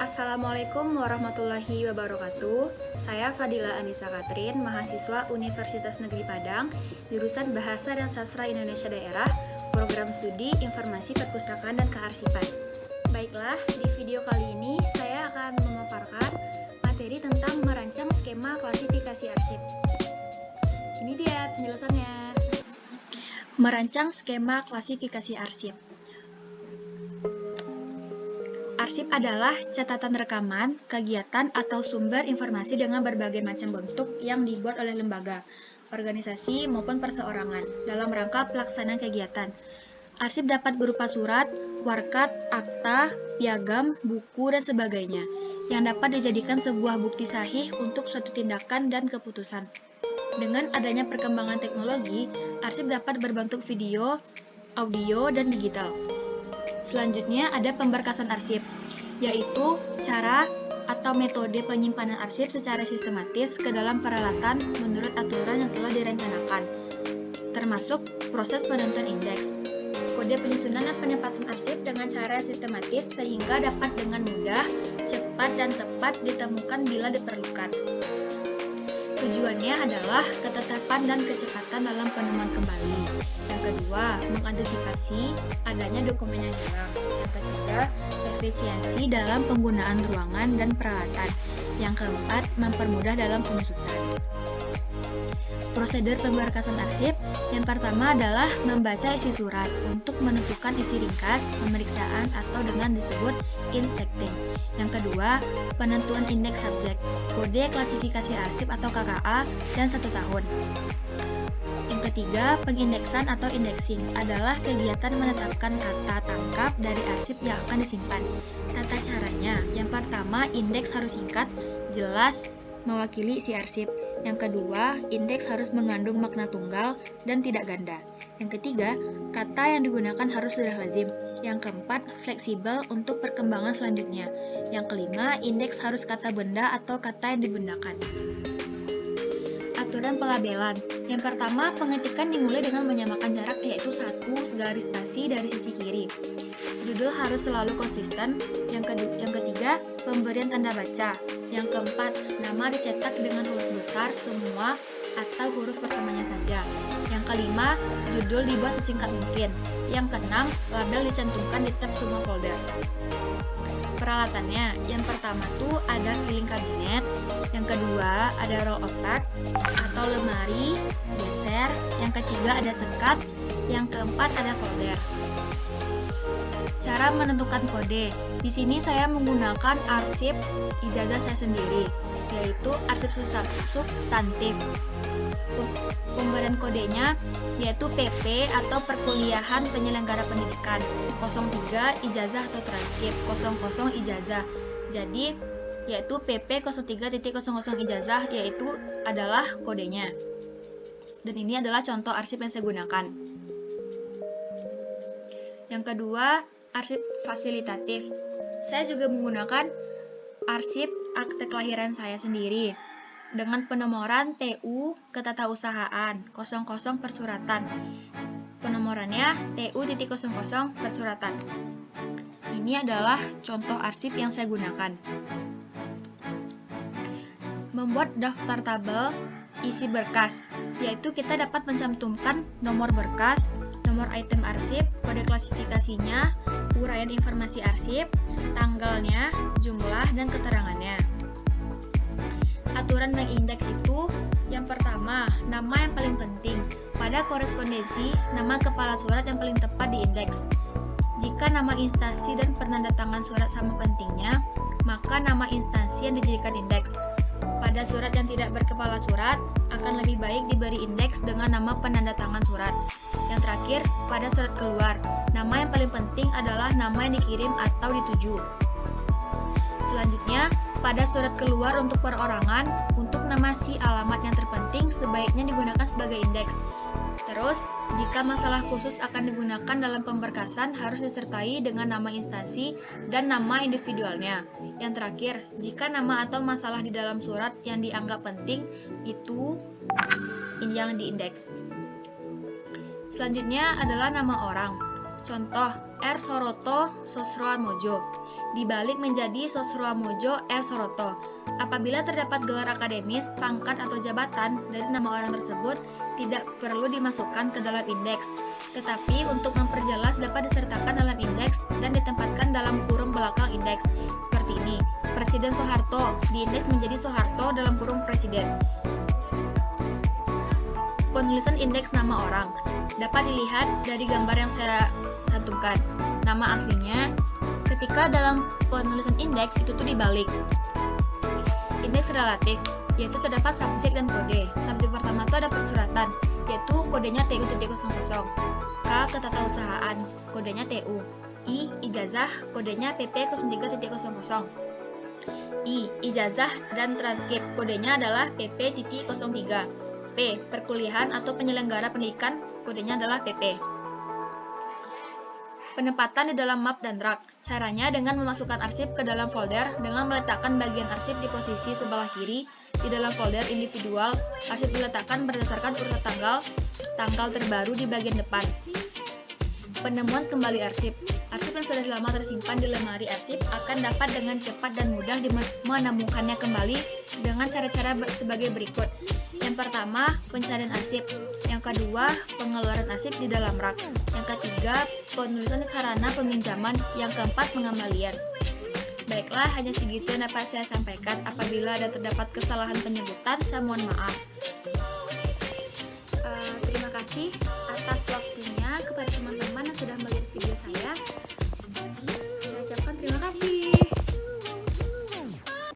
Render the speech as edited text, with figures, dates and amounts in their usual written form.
Assalamualaikum warahmatullahi wabarakatuh. Saya Fadila Anissa Katrin, mahasiswa Universitas Negeri Padang, jurusan Bahasa dan Sastra Indonesia Daerah, program studi Informasi Perpustakaan dan Kearsipan. Baiklah, di video kali ini saya akan memaparkan materi tentang merancang skema klasifikasi arsip. Ini dia penjelasannya. Merancang skema klasifikasi arsip. Arsip adalah catatan rekaman, kegiatan, atau sumber informasi dengan berbagai macam bentuk yang dibuat oleh lembaga, organisasi, maupun perseorangan dalam rangka pelaksanaan kegiatan. Arsip dapat berupa surat, warkat, akta, piagam, buku, dan sebagainya, yang dapat dijadikan sebuah bukti sahih untuk suatu tindakan dan keputusan. Dengan adanya perkembangan teknologi, arsip dapat berbentuk video, audio, dan digital. Selanjutnya ada pemberkasan arsip, yaitu cara atau metode penyimpanan arsip secara sistematis ke dalam peralatan menurut aturan yang telah direncanakan, termasuk proses penentuan indeks. Kode penyusunan dan penempatan arsip dengan cara sistematis sehingga dapat dengan mudah, cepat, dan tepat ditemukan bila diperlukan. Tujuannya adalah ketetapan dan kecepatan dalam penemuan kembali. Yang kedua, mengantisipasi adanya dokumen yang hilang. Yang ketiga, efisiensi dalam penggunaan ruangan dan peralatan. Yang keempat, mempermudah dalam pengusutan. Prosedur pemberkasan arsip yang pertama adalah membaca isi surat untuk menentukan isi ringkas, pemeriksaan, atau dengan disebut inspecting. Yang kedua, penentuan indeks subjek, kode klasifikasi arsip atau KKA, dan 1 tahun. Yang ketiga, pengindeksan atau indexing adalah kegiatan menetapkan kata tangkap dari arsip yang akan disimpan. Tata caranya, yang pertama, indeks harus singkat, jelas, mewakili isi arsip. Yang kedua, indeks harus mengandung makna tunggal dan tidak ganda. Yang ketiga, kata yang digunakan harus sudah lazim. Yang keempat, fleksibel untuk perkembangan selanjutnya. Yang kelima, indeks harus kata benda atau kata yang dibendakan. Aturan pelabelan. Yang pertama, pengetikan dimulai dengan menyamakan jarak, yaitu 1 garis spasi dari sisi kiri. Judul harus selalu konsisten. Yang ketiga, pemberian tanda baca. Yang keempat, nama dicetak dengan huruf besar semua atau huruf pertamanya saja. Yang kelima, judul dibuat sesingkat mungkin. Yang keenam, label dicantumkan di tab semua folder. Peralatannya, yang pertama tuh ada filing kabinet, yang kedua ada roll otak atau lemari, geser, yang ketiga ada sekat, yang keempat ada folder. Cara menentukan kode. Di sini saya menggunakan arsip ijazah saya sendiri, yaitu arsip substantif. Pemberian kodenya yaitu PP atau Perkuliahan Penyelenggara Pendidikan, 03 ijazah atau transkrip, 00 ijazah. Jadi yaitu PP 03.00 ijazah yaitu adalah kodenya. Dan ini adalah contoh arsip yang saya gunakan. Yang kedua, arsip fasilitatif. Saya juga menggunakan arsip akte kelahiran saya sendiri dengan penomoran TU Ketatausahaan 00 persuratan. Penomorannya TU.00 persuratan. Ini adalah contoh arsip yang saya gunakan. Membuat daftar tabel isi berkas, yaitu kita dapat mencantumkan nomor berkas, nomor item arsip, kode klasifikasinya, uraian informasi arsip, tanggalnya, jumlah, dan keterangannya. Aturan mengindeks itu, yang pertama, nama yang paling penting. Pada korespondensi, nama kepala surat yang paling tepat diindeks. Jika nama instansi dan penandatangan surat sama pentingnya, maka nama instansi yang dijadikan indeks. Pada surat yang tidak berkepala surat, akan lebih baik diberi indeks dengan nama penandatangan surat. Yang terakhir, pada surat keluar, nama yang paling penting adalah nama yang dikirim atau dituju. Selanjutnya, pada surat keluar untuk perorangan, untuk nama si alamat yang terpenting sebaiknya digunakan sebagai indeks. Terus, jika masalah khusus akan digunakan dalam pemberkasan harus disertai dengan nama instansi dan nama individualnya. Yang terakhir, jika nama atau masalah di dalam surat yang dianggap penting, itu yang diindeks. Selanjutnya adalah nama orang. Contoh, R. Soroto Sosroatmojo dibalik menjadi Sosroatmojo R. Soroto. Apabila terdapat gelar akademis, pangkat atau jabatan dari nama orang tersebut tidak perlu dimasukkan ke dalam indeks, tetapi untuk memperjelas dapat disertakan dalam indeks dan ditempatkan dalam kurung belakang indeks. Seperti ini, Presiden Soeharto diindeks menjadi Soeharto dalam kurung Presiden. Penulisan indeks nama orang dapat dilihat dari gambar yang saya cantumkan. Nama aslinya ketika dalam penulisan indeks itu tuh dibalik. Indeks relatif, yaitu terdapat subjek dan kode. Subjek pertama itu ada persuratan, yaitu kodenya TU.00. K. Ketatausahaan, kodenya TU. I. Ijazah, kodenya PP03.00. I. Ijazah dan transkrip, kodenya adalah PP.03. P. Perkuliahan atau penyelenggara pendidikan, kodenya adalah PP. Penempatan di dalam map dan rak. Caranya dengan memasukkan arsip ke dalam folder dengan meletakkan bagian arsip di posisi sebelah kiri di dalam folder individual. Arsip diletakkan berdasarkan urutan tanggal terbaru di bagian depan. Penemuan kembali arsip. Arsip yang sudah lama tersimpan di lemari arsip akan dapat dengan cepat dan mudah menemukannya kembali dengan cara-cara sebagai berikut. Yang pertama, pencarian arsip. Yang kedua, pengeluaran arsip di dalam rak. Yang ketiga, penulisan sarana peminjaman. Yang keempat, pengembalian. Baiklah, hanya segitu yang dapat saya sampaikan. Apabila ada terdapat kesalahan penyebutan, saya mohon maaf.